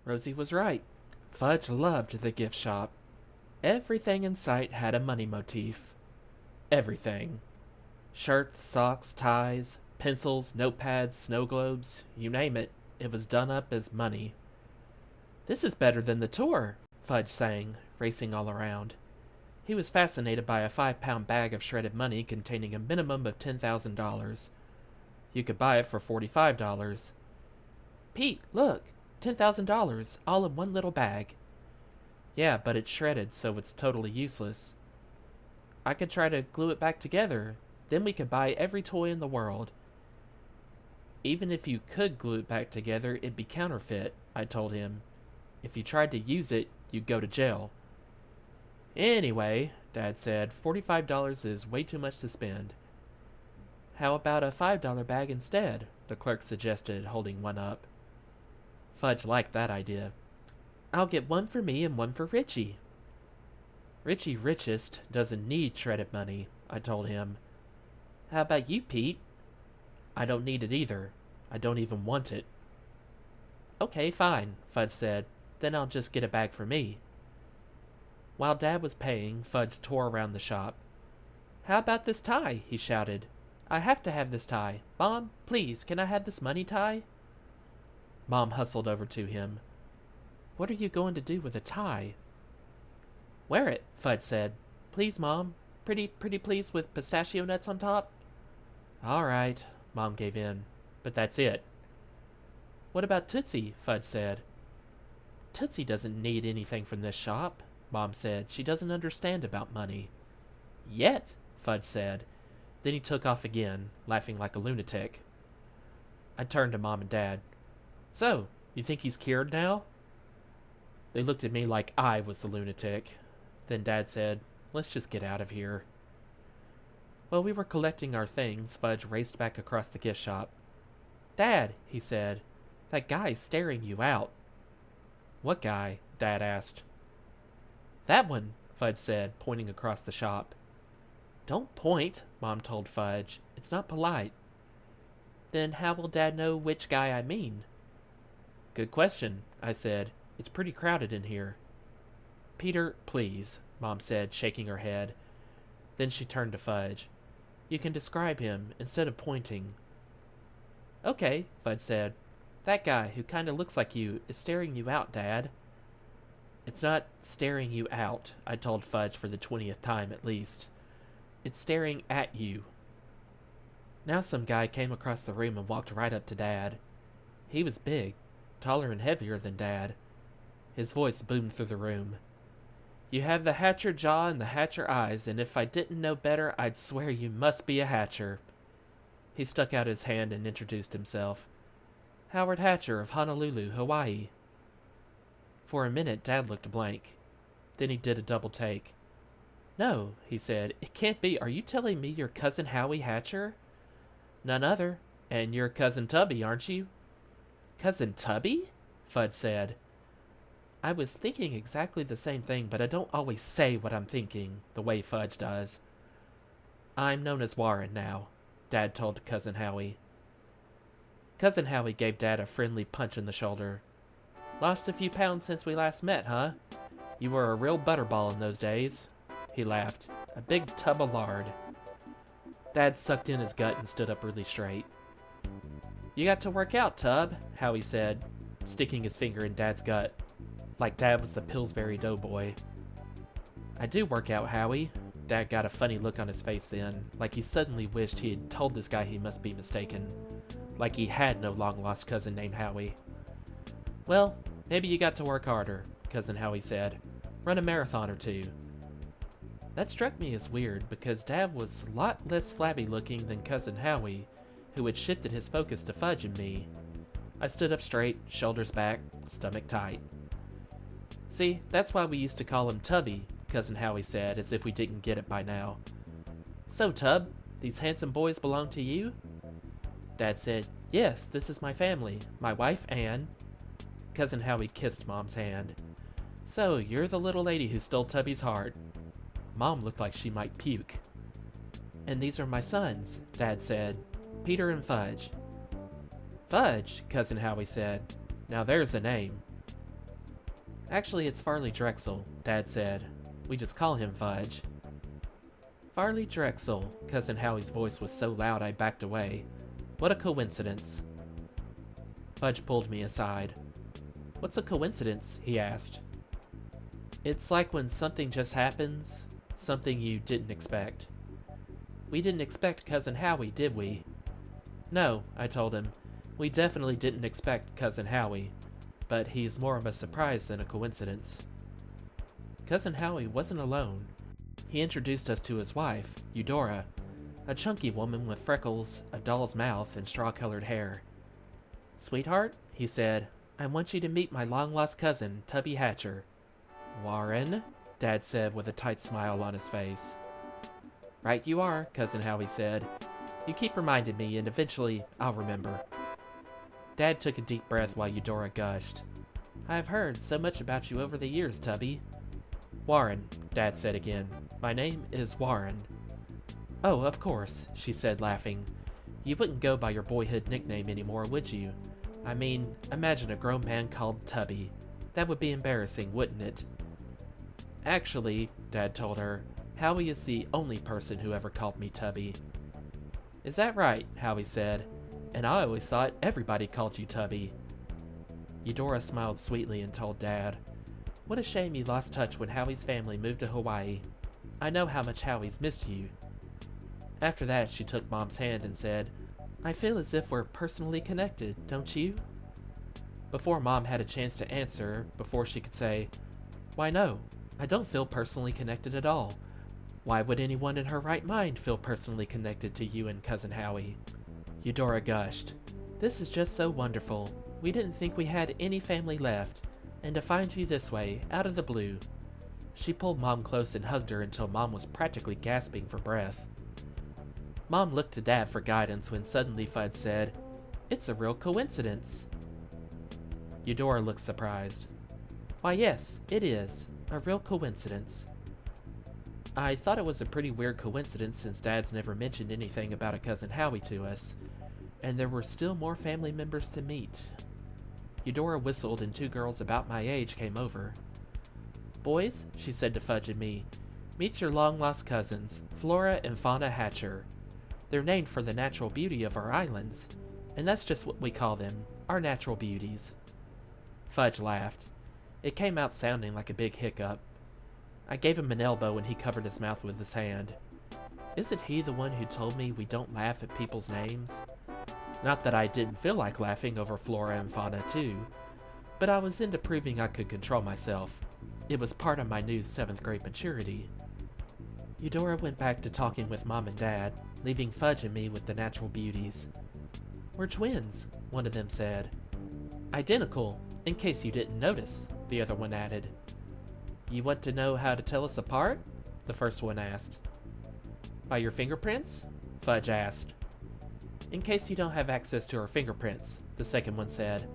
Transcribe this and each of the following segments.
Rosie was right. Fudge loved the gift shop. Everything in sight had a money motif. Everything. Shirts, socks, ties, pencils, notepads, snow globes, you name it, it was done up as money. This is better than the tour, Fudge sang, racing all around. He was fascinated by a 5-pound bag of shredded money containing a minimum of $10,000. You could buy it for $45. Pete, look! $10,000, all in one little bag. Yeah, but it's shredded, so it's totally useless. I could try to glue it back together. Then we could buy every toy in the world. Even if you could glue it back together, it'd be counterfeit, I told him. If you tried to use it, you'd go to jail. Anyway, Dad said, $45 is way too much to spend. How about a $5 bag instead? The clerk suggested, holding one up. Fudge liked that idea. I'll get one for me and one for Richie. Richie Richest doesn't need shredded money, I told him. How about you, Pete? I don't need it either. I don't even want it. Okay, fine, Fudge said. Then I'll just get a bag for me. While Dad was paying, Fudge tore around the shop. How about this tie? He shouted. I have to have this tie. Mom, please, can I have this money tie? Mom hustled over to him. What are you going to do with a tie? Wear it, Fudge said. Please, Mom. Pretty please with pistachio nuts on top? All right, Mom gave in. But that's it. What about Tootsie? Fudge said. Tootsie doesn't need anything from this shop, Mom said. She doesn't understand about money. Yet, Fudge said. Then he took off again, laughing like a lunatic. I turned to Mom and Dad. So, you think he's cured now? They looked at me like I was the lunatic. Then Dad said, let's just get out of here. While we were collecting our things, Fudge raced back across the gift shop. Dad, he said, that guy's staring you out. What guy? Dad asked. That one, Fudge said, pointing across the shop. Don't point, Mom told Fudge. It's not polite. Then how will Dad know which guy I mean? Good question, I said. It's pretty crowded in here. Peter, please, Mom said, shaking her head. Then she turned to Fudge. You can describe him instead of pointing. Okay, Fudge said. That guy who kinda looks like you is staring you out, Dad. It's not staring you out, I told Fudge for the 20th time at least. It's staring at you. Now some guy came across the room and walked right up to Dad. He was big, taller and heavier than Dad. His voice boomed through the room. You have the Hatcher jaw and the Hatcher eyes, and if I didn't know better, I'd swear you must be a Hatcher. He stuck out his hand and introduced himself. Howard Hatcher of Honolulu, Hawaii. For a minute, Dad looked blank. Then he did a double take. No, he said, it can't be. Are you telling me you're Cousin Howie Hatcher? None other. And you're Cousin Tubby, aren't you? Cousin Tubby? Fudge said. I was thinking exactly the same thing, but I don't always say what I'm thinking, the way Fudge does. I'm known as Warren now, Dad told Cousin Howie. Cousin Howie gave Dad a friendly punch in the shoulder. Lost a few pounds since we last met, huh? You were a real butterball in those days. He laughed. A big tub of lard. Dad sucked in his gut and stood up really straight. You got to work out, Tub, Howie said, sticking his finger in Dad's gut, like Dad was the Pillsbury Doughboy. I do work out, Howie. Dad got a funny look on his face then, like he suddenly wished he had told this guy he must be mistaken. Like he had no long-lost cousin named Howie. Well, maybe you got to work harder, Cousin Howie said. Run a marathon or two. That struck me as weird, because Dad was a lot less flabby-looking than Cousin Howie, who had shifted his focus to Fudge and me. I stood up straight, shoulders back, stomach tight. See, that's why we used to call him Tubby, Cousin Howie said, as if we didn't get it by now. So, Tub, these handsome boys belong to you? Dad said, yes, this is my family, my wife, Anne. Cousin Howie kissed Mom's hand. So, you're the little lady who stole Tubby's heart. Mom looked like she might puke. And these are my sons, Dad said. Peter and Fudge. Fudge, Cousin Howie said. Now there's a name. Actually, it's Farley Drexel, Dad said. We just call him Fudge. Farley Drexel. Cousin Howie's voice was so loud I backed away. What a coincidence. Fudge pulled me aside. What's a coincidence? He asked. It's like when something just happens, something you didn't expect. We didn't expect Cousin Howie, did we? No, I told him. We definitely didn't expect Cousin Howie, but he's more of a surprise than a coincidence. Cousin Howie wasn't alone. He introduced us to his wife, Eudora, a chunky woman with freckles, a doll's mouth, and straw-colored hair. Sweetheart, he said, I want you to meet my long-lost cousin, Tubby Hatcher. Warren, Dad said with a tight smile on his face. Right you are, Cousin Howie said. You keep reminding me, and eventually I'll remember. Dad took a deep breath while Eudora gushed. I've heard so much about you over the years, Tubby. Warren, Dad said again. My name is Warren. Oh, of course, she said, laughing. You wouldn't go by your boyhood nickname anymore, would you? I mean, imagine a grown man called Tubby. That would be embarrassing, wouldn't it? Actually, Dad told her, Howie is the only person who ever called me Tubby. Is that right? Howie said. And I always thought everybody called you Tubby. Eudora smiled sweetly and told Dad, What a shame you lost touch when Howie's family moved to Hawaii. I know how much Howie's missed you. After that, she took Mom's hand and said, I feel as if we're personally connected, don't you? Before Mom had a chance to answer, before she could say, Why no, I don't feel personally connected at all. Why would anyone in her right mind feel personally connected to you and Cousin Howie? Eudora gushed. This is just so wonderful. We didn't think we had any family left, and to find you this way, out of the blue. She pulled Mom close and hugged her until Mom was practically gasping for breath. Mom looked to Dad for guidance when suddenly Fudge said, It's a real coincidence. Eudora looked surprised. Why yes, it is. A real coincidence. I thought it was a pretty weird coincidence since Dad's never mentioned anything about a Cousin Howie to us, and there were still more family members to meet. Eudora whistled and two girls about my age came over. Boys, she said to Fudge and me, meet your long-lost cousins, Flora and Fauna Hatcher. They're named for the natural beauty of our islands, and that's just what we call them, our natural beauties. Fudge laughed. It came out sounding like a big hiccup. I gave him an elbow and he covered his mouth with his hand. Isn't he the one who told me we don't laugh at people's names? Not that I didn't feel like laughing over Flora and Fauna too, but I was into proving I could control myself. It was part of my new 7th grade maturity. Eudora went back to talking with Mom and Dad, leaving Fudge and me with the natural beauties. We're twins, one of them said. Identical, in case you didn't notice, the other one added. You want to know how to tell us apart? The first one asked. By your fingerprints? Fudge asked. In case you don't have access to our fingerprints, the second one said.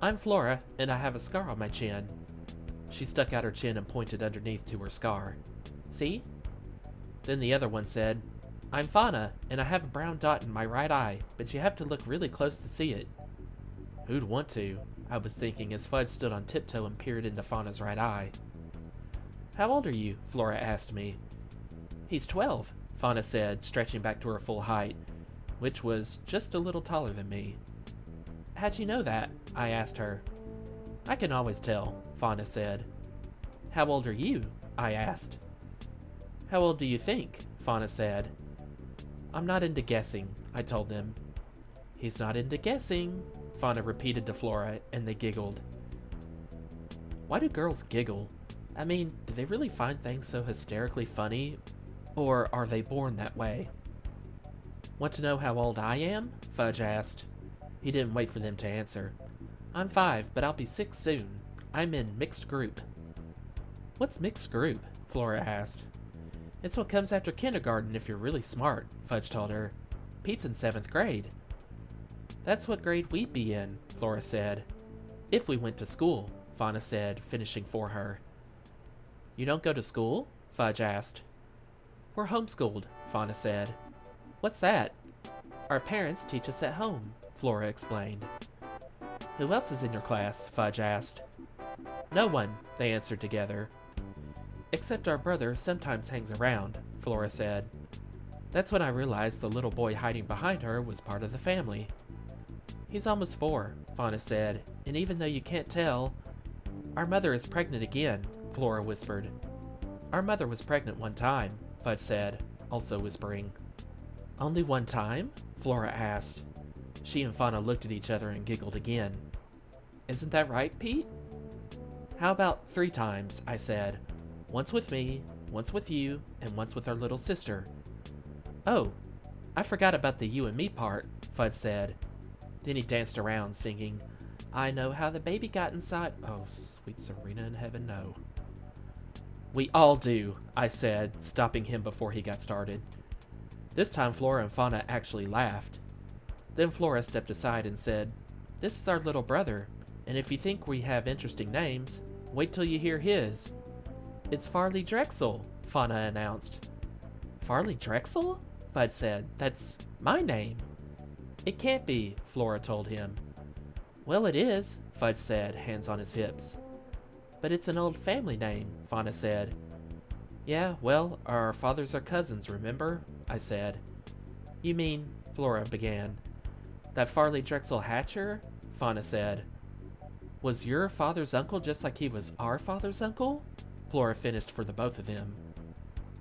I'm Flora, and I have a scar on my chin. She stuck out her chin and pointed underneath to her scar. See? Then the other one said, I'm Fauna, and I have a brown dot in my right eye, but you have to look really close to see it. Who'd want to? I was thinking as Fudge stood on tiptoe and peered into Fauna's right eye. How old are you? Flora asked me. He's 12, Fauna said, stretching back to her full height, which was just a little taller than me. How'd you know that? I asked her. I can always tell, Fauna said. How old are you? I asked. How old do you think? Fauna said. I'm not into guessing, I told them. He's not into guessing, Fauna repeated to Flora, and they giggled. Why do girls giggle? I mean, do they really find things so hysterically funny, or are they born that way? Want to know how old I am? Fudge asked. He didn't wait for them to answer. I'm 5, but I'll be 6 soon. I'm in mixed group. What's mixed group? Flora asked. It's what comes after kindergarten if you're really smart, Fudge told her. Pete's in 7th grade. That's what grade we'd be in, Flora said. If we went to school, Fauna said, finishing for her. You don't go to school? Fudge asked. We're homeschooled, Fauna said. What's that? Our parents teach us at home, Flora explained. Who else is in your class? Fudge asked. No one, they answered together. Except our brother sometimes hangs around, Flora said. That's when I realized the little boy hiding behind her was part of the family. He's almost 4, Fauna said, and even though you can't tell, our mother is pregnant again, Flora whispered. Our mother was pregnant one time, Fudge said, also whispering. Only one time? Flora asked. She and Fauna looked at each other and giggled again. Isn't that right, Pete? How about 3 times, I said. Once with me, once with you, and once with our little sister. Oh, I forgot about the you and me part, Fudge said. Then he danced around singing, I know how the baby got inside. Oh, sweet Serena in heaven, no. We all do, I said, stopping him before he got started. This time Flora and Fauna actually laughed. Then Flora stepped aside and said, This is our little brother, and if you think we have interesting names, wait till you hear his. It's Farley Drexel, Fauna announced. Farley Drexel? Fudge said. That's my name. It can't be, Flora told him. Well, it is, Fudge said, hands on his hips. But it's an old family name, Fauna said. Yeah, well, our fathers are cousins, remember? I said. You mean, Flora began. That Farley Drexel Hatcher? Fauna said. Was your father's uncle just like he was our father's uncle? Flora finished for the both of them.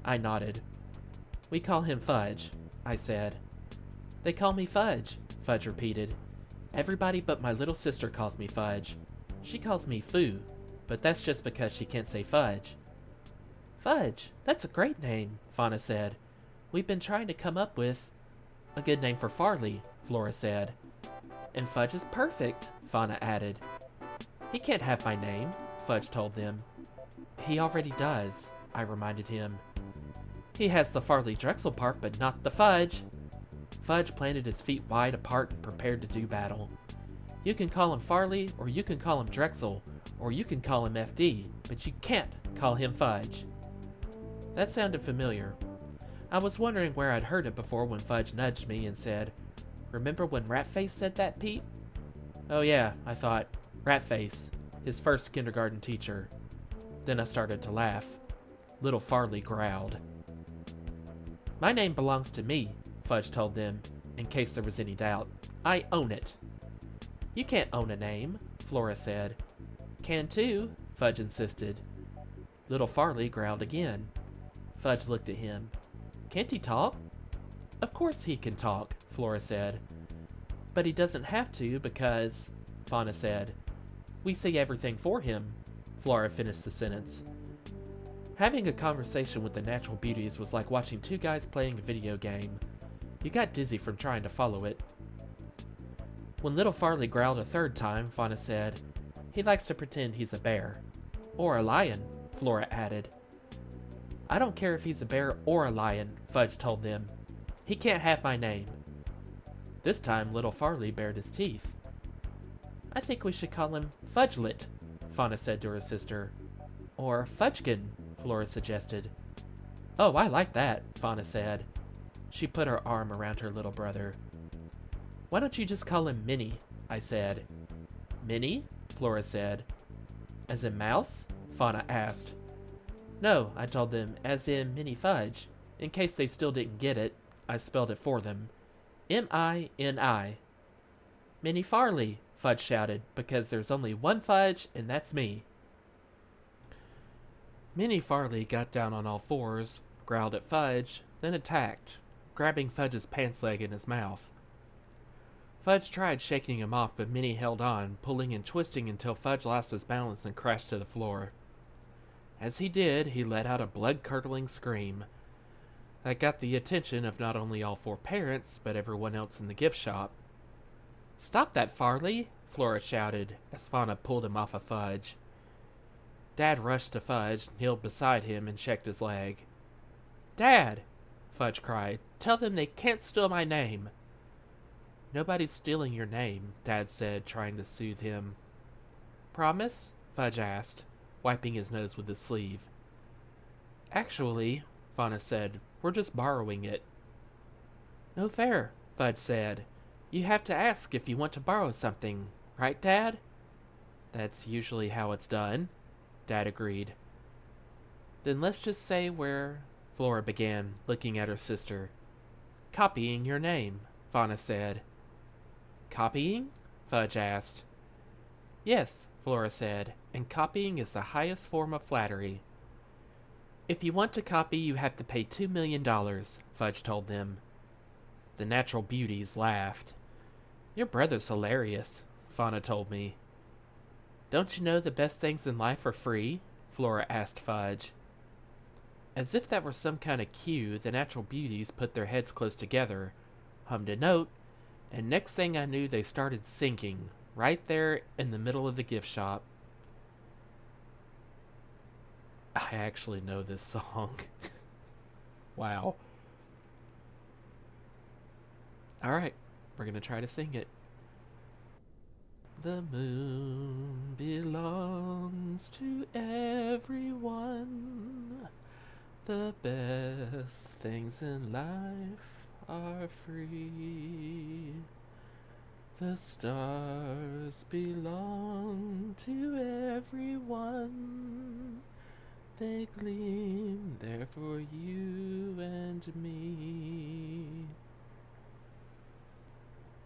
I nodded. We call him Fudge, I said. They call me Fudge, Fudge repeated. Everybody but my little sister calls me Fudge. She calls me Foo, but that's just because she can't say fudge. Fudge, that's a great name, Fauna said. We've been trying to come up with a good name for Farley, Flora said. And Fudge is perfect, Fauna added. He can't have my name, Fudge told them. He already does, I reminded him. He has the Farley Drexel part, but not the Fudge. Fudge planted his feet wide apart and prepared to do battle. You can call him Farley, or you can call him Drexel, or you can call him FD, but you can't call him Fudge. That sounded familiar. I was wondering where I'd heard it before when Fudge nudged me and said, Remember when Ratface said that, Pete? Oh yeah, I thought. Ratface, his first kindergarten teacher. Then I started to laugh. Little Farley growled. My name belongs to me, Fudge told them, in case there was any doubt. I own it. You can't own a name, Flora said. Can too, Fudge insisted. Little Farley growled again. Fudge looked at him. Can't he talk? Of course he can talk, Flora said. But he doesn't have to because, Fauna said. We say everything for him, Flora finished the sentence. Having a conversation with the natural beauties was like watching 2 guys playing a video game. You got dizzy from trying to follow it. When little Farley growled a 3rd time, Fauna said, He likes to pretend he's a bear. Or a lion, Flora added. I don't care if he's a bear or a lion, Fudge told them. He can't have my name. This time, little Farley bared his teeth. I think we should call him Fudgelet, Fauna said to her sister. Or Fudgkin, Flora suggested. Oh, I like that, Fauna said. She put her arm around her little brother. Why don't you just call him Minnie, I said. Minnie? Flora said. As in mouse? Fauna asked. No, I told them, as in Minnie Fudge. In case they still didn't get it, I spelled it for them. M-I-N-I. Minnie Farley, Fudge shouted, because there's only one Fudge, and that's me. Minnie Farley got down on all 4s, growled at Fudge, then attacked, grabbing Fudge's pants leg in his mouth. Fudge tried shaking him off, but Minnie held on, pulling and twisting until Fudge lost his balance and crashed to the floor. As he did, he let out a blood-curdling scream. That got the attention of not only all 4 parents, but everyone else in the gift shop. Stop that, Farley! Flora shouted, as Fauna pulled him off of Fudge. Dad rushed to Fudge, kneeled beside him, and checked his leg. Dad! Fudge cried. Tell them they can't steal my name. Nobody's stealing your name, Dad said, trying to soothe him. Promise? Fudge asked, wiping his nose with his sleeve. Actually, Fauna said, we're just borrowing it. No fair, Fudge said. You have to ask if you want to borrow something, right, Dad? That's usually how it's done, Dad agreed. Then let's just say where Flora began, looking at her sister. Copying your name, Fauna said. Copying? Fudge asked. Yes, Flora said, and copying is the highest form of flattery. If you want to copy, you have to pay $2 million, Fudge told them. The natural beauties laughed. Your brother's hilarious, Fauna told me. Don't you know the best things in life are free? Flora asked Fudge. As if that were some kind of cue, the natural beauties put their heads close together, hummed a note, and next thing I knew they started singing, right there in the middle of the gift shop. I actually know this song. Wow. Alright, we're gonna try to sing it. The moon belongs to everyone. The best things in life are free. The stars belong to everyone. They gleam there for you and me.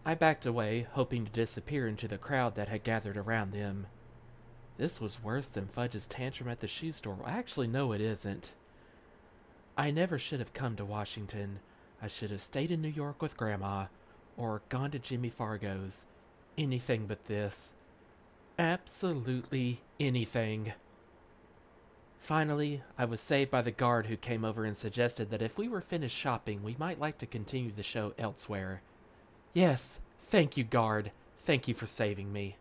I backed away, hoping to disappear into the crowd that had gathered around them. This was worse than Fudge's tantrum at the shoe store. Well, actually, no, it isn't. I never should have come to Washington. I should have stayed in New York with Grandma, or gone to Jimmy Fargo's. Anything but this. Absolutely anything. Finally, I was saved by the guard who came over and suggested that if we were finished shopping, we might like to continue the show elsewhere. Yes, thank you, guard. Thank you for saving me.